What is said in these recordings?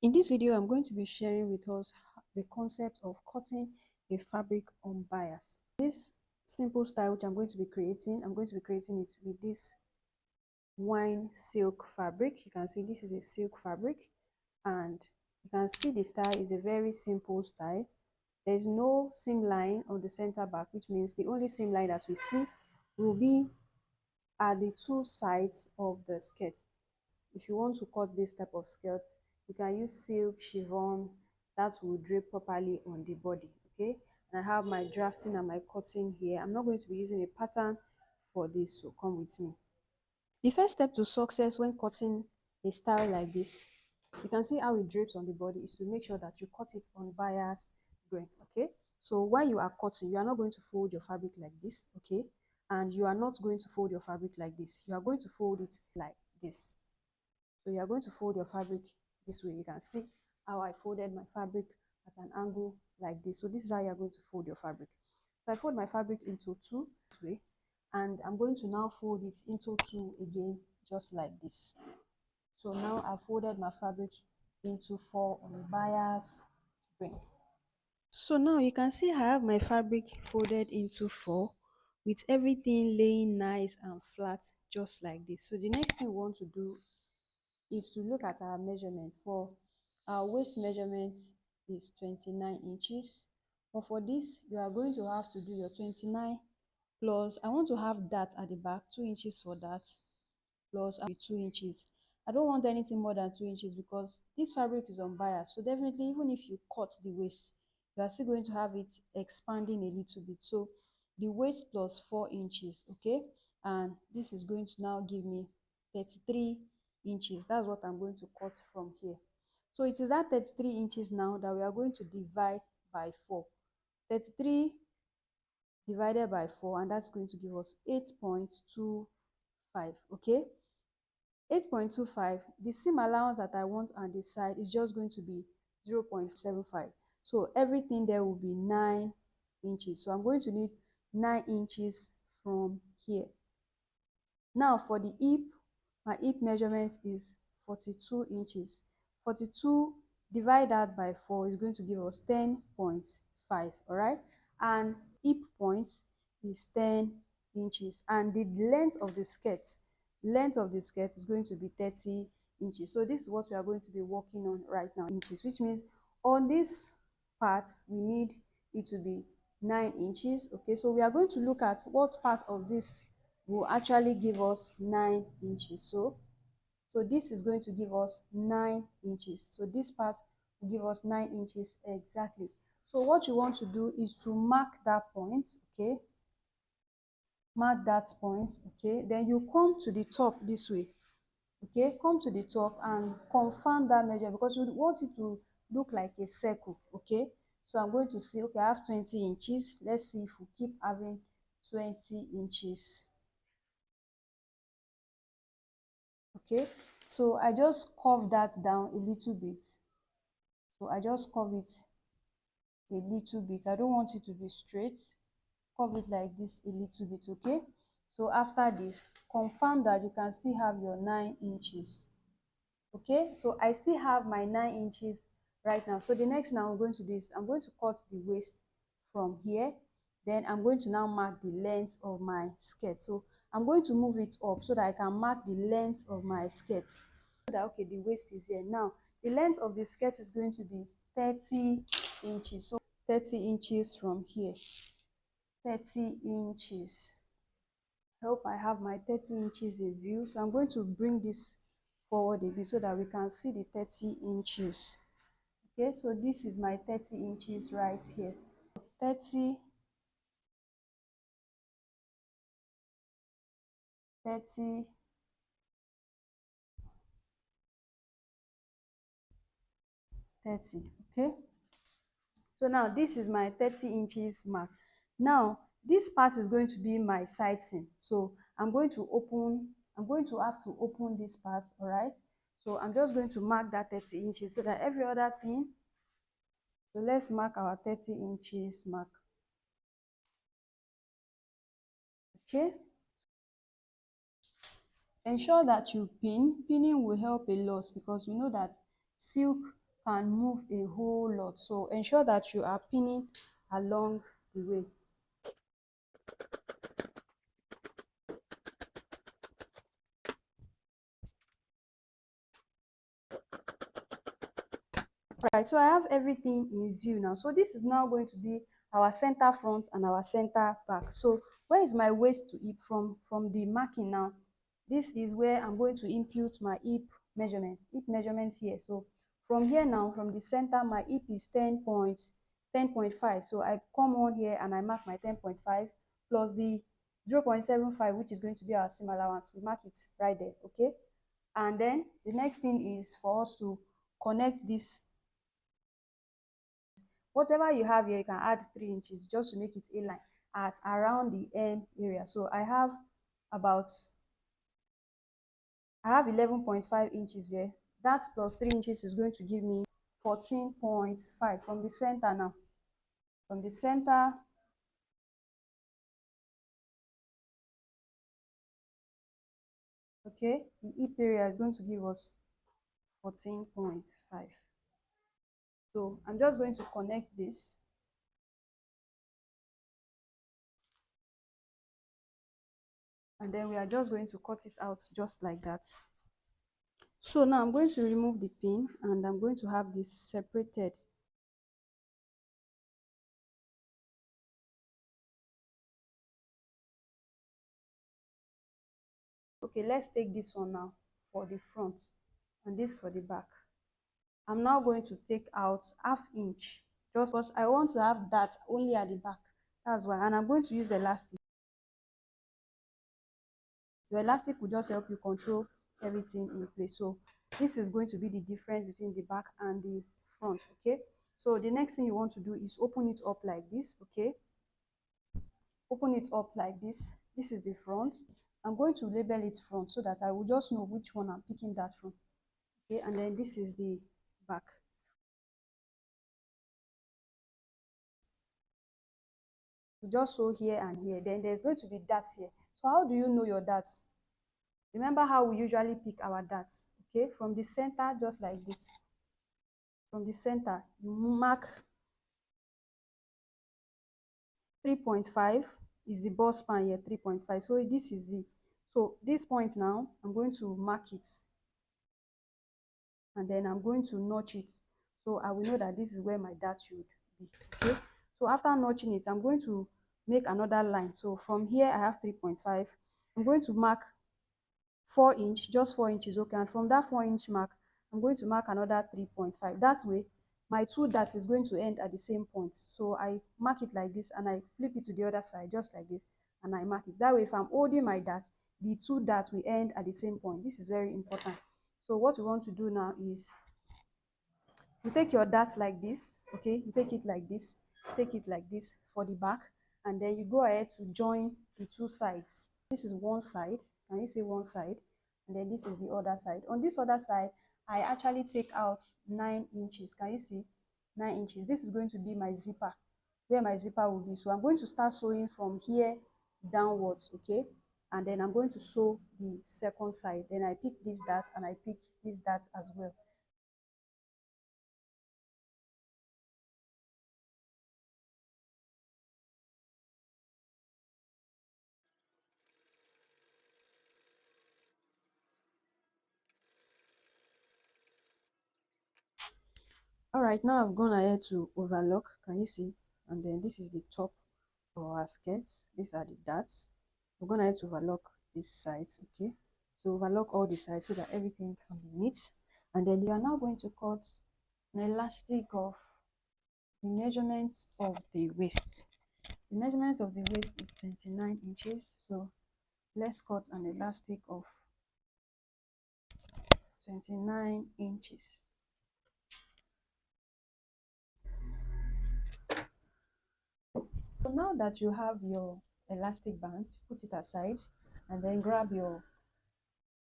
In this video, I'm going to be sharing with us the concept of cutting a fabric on bias. This simple style which I'm going to be creating, I'm going to be creating it with this wine silk fabric. You can see this is a silk fabric, and you can see the style is a very simple style. There's no seam line on the center back, which means the only seam line that we see will be at the two sides of the skirt. If you want to cut this type of skirt, you can use silk, chiffon, that will drape properly on the body. Okay, and I have my drafting and my cutting here. I'm not going to be using a pattern for this, so come with me. The first step to success when cutting a style like this, you can see how it drapes on the body, is to make sure that you cut it on bias grain. Okay, so while you are cutting, you are not going to fold your fabric like this. Okay, and you are not going to fold your fabric like this. You are going to fold it like this. So you are going to fold your fabric this way. You can see how I folded my fabric at an angle like this. So this is how you are going to fold your fabric. So I fold my fabric into two this way, and I'm going to now fold it into two again, just like this. So now I folded my fabric into four on bias grain. So now you can see I have my fabric folded into four with everything laying nice and flat, just like this. So the next thing we want to do is to look at our measurement. For our waist measurement is 29 inches, but for this you are going to have to do your 29 plus, I want to have that at the back, 2 inches for that, plus 2 inches. I don't want anything more than 2 inches because this fabric is unbiased, so definitely even if you cut the waist, you are still going to have it expanding a little bit. So the waist plus 4 inches, okay, and this is going to now give me 33 inches. That's what I'm going to cut from here. So it is that 33 inches now that we are going to divide by 4. 33 divided by 4, and that's going to give us 8.25. Okay, 8.25. The seam allowance that I want on the side is just going to be 0.75. So everything there will be 9 inches. So I'm going to need 9 inches from here. Now for the hip, my hip measurement is 42 inches. 42 divide that by 4 is going to give us 10.5. All right, and hip point is 10 inches, and the length of the skirt is going to be 30 inches. So this is what we are going to be working on right now, inches, which means on this part we need it to be 9 inches. Okay, so we are going to look at what part of this will actually give us 9 inches. So this is going to give us 9 inches. So this part will give us 9 inches exactly. So what you want to do is to mark that point. Okay, mark that point. Okay, then you come to the top this way. Okay, come to the top and confirm that measure, because you want it to look like a circle. Okay, so I'm going to say, okay, I have 20 inches. Let's see if we keep having 20 inches. Okay, so I just curve that down a little bit. So I just curve it a little bit. I don't want it to be straight. Curve it like this a little bit. Okay, so after this, confirm that you can still have your 9 inches. Okay, so I still have my 9 inches right now. So the next thing I'm going to do is I'm going to cut the waist from here. Then I'm going to now mark the length of my skirt. So I'm going to move it up so that I can mark the length of my skirt. So that, okay, the waist is here. Now the length of the skirt is going to be 30 inches. So 30 inches from here. 30 inches. I hope I have my 30 inches in view. So I'm going to bring this forward a bit so that we can see the 30 inches. Okay, so this is my 30 inches right here. 30, 30, 30. Okay, so now this is my 30 inches mark. Now this part is going to be my side seam. So I'm going to have to open this part. All right, so I'm just going to mark that 30 inches so that every other thing. So let's mark our 30 inches mark. Okay, ensure that you pin. Pinning will help a lot because you know that silk can move a whole lot. So ensure that you are pinning along the way. Right, so I have everything in view now. So this is now going to be our center front and our center back. So where is my waist to hip from the marking now? This is where I'm going to impute my hip measurement here. So from here now, from the center, my hip is 10.5. So I come on here and I mark my 10.5 plus the 0.75, which is going to be our seam allowance. We mark it right there, okay? And then the next thing is for us to connect this. Whatever you have here, you can add 3 inches just to make it a line at around the M area. So about I have 11.5 inches here. That plus 3 inches is going to give me 14.5 from the center now. From the center, okay, the hip area is going to give us 14.5. So I'm just going to connect this. And then we are just going to cut it out just like that. So now I'm going to remove the pin and I'm going to have this separated. Okay, let's take this one now for the front and this for the back. I'm now going to take out ½ inch just because I want to have that only at the back. That's why. And I'm going to use elastic. Your elastic will just help you control everything in place. So this is going to be the difference between the back and the front, okay? So the next thing you want to do is open it up like this, okay? Open it up like this. This is the front. I'm going to label it front so that I will just know which one I'm picking that from. Okay, and then this is the back. You just sew here and here. Then there's going to be darts here. So how do you know your darts? Remember how we usually pick our darts, okay? From the center, just like this. From the center, you mark 3.5 is the bust span here, 3.5. So this is the, so this point now, I'm going to mark it. And then I'm going to notch it. So I will know that this is where my dart should be, okay? So after notching it, I'm going to make another line. So from here, I have 3.5. I'm going to mark 4 inch, just 4 inches, okay? And from that 4-inch mark, I'm going to mark another 3.5. That way, my two darts is going to end at the same point. So I mark it like this and I flip it to the other side, just like this, and I mark it. That way, if I'm holding my darts, the two darts will end at the same point. This is very important. So what we want to do now is you take your dart like this, okay? You take it like this for the back, and then you go ahead to join the two sides. This is one side, can you see one side? And then this is the other side. On this other side, I actually take out 9 inches. Can you see? 9 inches. This is going to be my zipper, where my zipper will be. So I'm going to start sewing from here downwards, okay? And then I'm going to sew the second side. Then I pick this dart and I pick this dart as well. All right, now I've gone ahead to overlock. Can you see? And then this is the top of our skirts. These are the darts. We're gonna ahead to overlock these sides, okay? So overlock all the sides so that everything can be neat. And then you are now going to cut an elastic of the measurements of the waist. The measurement of the waist is 29 inches. So let's cut an elastic of 29 inches. So now that you have your elastic band, put it aside and then grab your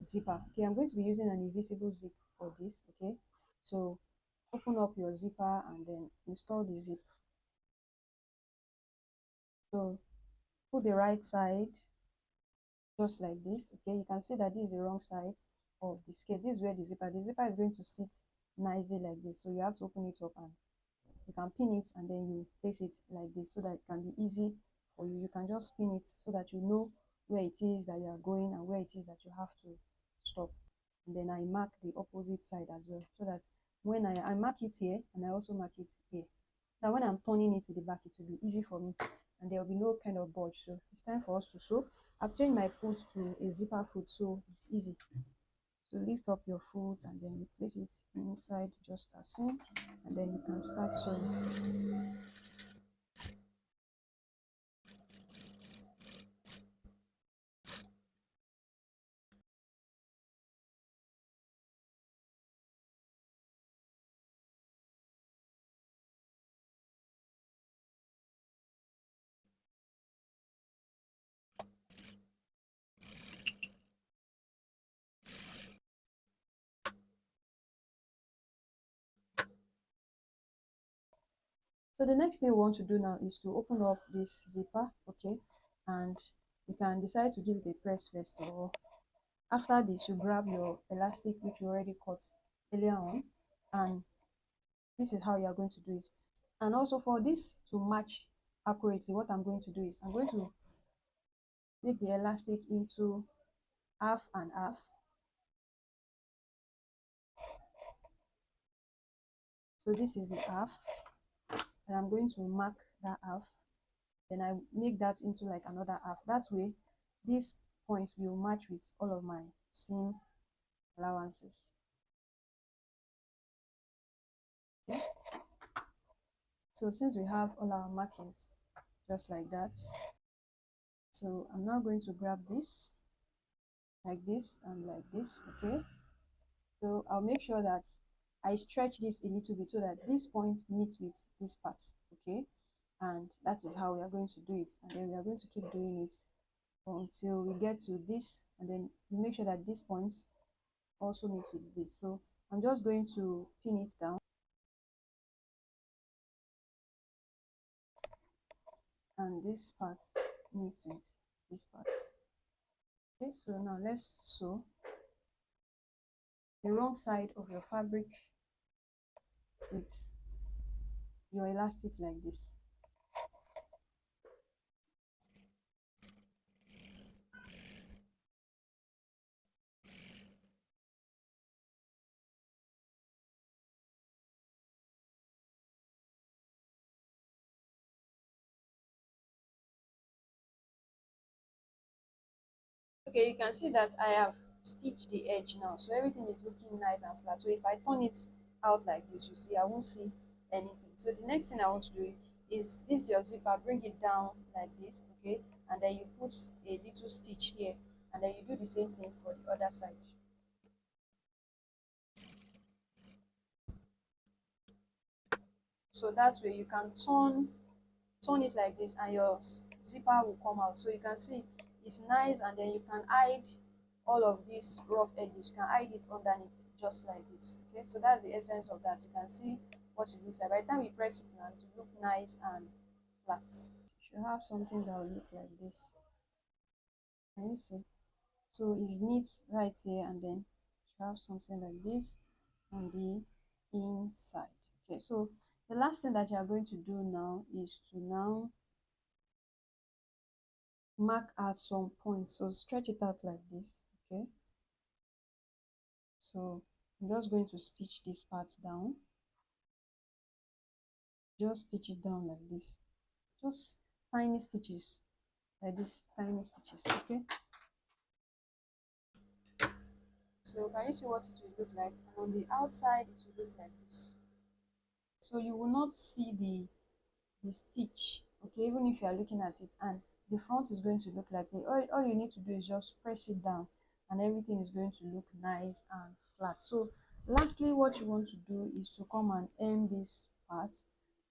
zipper. Okay, I'm going to be using an invisible zip for this, okay? So open up your zipper and then install the zip. So put the right side just like this, okay? You can see that this is the wrong side of the skirt. This is where the zipper is going to sit nicely like this. So you have to open it up and you can pin it, and then you place it like this so that it can be easy for you. You can just pin it so that you know where it is that you are going and where it is that you have to stop. And then I mark the opposite side as well, so that when I mark it here and I also mark it here, now when I'm turning it to the back, it will be easy for me and there will be no kind of bulge. So it's time for us to sew. I've changed my foot to a zipper foot, so it's easy. So lift up your foot and then you place it inside just as same, and then you can start sewing. So the next thing we want to do now is to open up this zipper, okay? And you can decide to give it a press first, or after this you grab your elastic which you already cut earlier on, and this is how you are going to do it. And also for this to match accurately, what I'm going to do is I'm going to make the elastic into half and half. So this is the half, and I'm going to mark that half. Then I make that into like another half. That way, this point will match with all of my seam allowances. Okay. So since we have all our markings just like that, so I'm now going to grab this like this and like this. Okay. So I'll make sure that I stretch this a little bit so that this point meets with this part. Okay. And that is how we are going to do it, and then we are going to keep doing it until we get to this, and then we make sure that this point also meets with this. So I'm just going to pin it down, and this part meets with this part. Okay, so now let's sew the wrong side of your fabric with your elastic like this. Okay, you can see that I have stitched the edge now, so everything is looking nice and flat. So if I turn it out like this, you see I won't see anything. So the next thing I want to do is this your zipper, bring it down like this, okay, and then you put a little stitch here, and then you do the same thing for the other side. So that way you can turn it like this and your zipper will come out. So you can see it's nice, and then you can hide all of these rough edges. You can hide it underneath just like this. Okay, so that's the essence of that. You can see what it looks like. By the time we press it now, it will look nice and flat. You should have something that will look like this. Can you see? So it's neat right here, and then you have something like this on the inside. Okay, so the last thing that you are going to do now is to now mark at some points. So stretch it out like this. Okay, so I'm just going to stitch this part down. Just stitch it down like this, just tiny stitches like this, tiny stitches. Okay, so can you see what it will look like? And on the outside it will look like this. So you will not see the stitch, okay, even if you are looking at it, and the front is going to look like it. All you need to do is just press it down and everything is going to look nice and flat. So lastly, what you want to do is to come and end this part,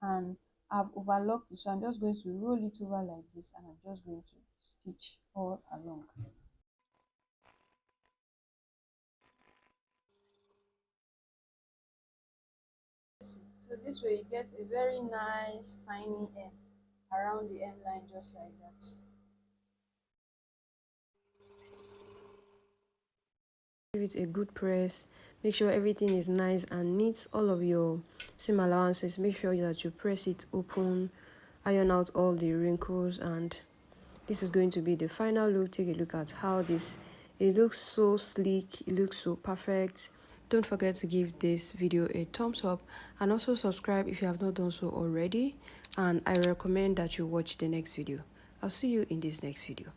and I've overlocked it, so I'm just going to roll it over like this, and I'm just going to stitch all along. So this way you get a very nice tiny hem around the hem line just like that. Give it a good press, Make sure everything is nice and neat. All of your seam allowances, make sure that you press it open, iron out all the wrinkles, and this is going to be the final look. Take a look at how it looks so sleek, it looks so perfect. Don't forget to give this video a thumbs up and also subscribe if you have not done so already, and I recommend that you watch the next video. I'll see you in this next video.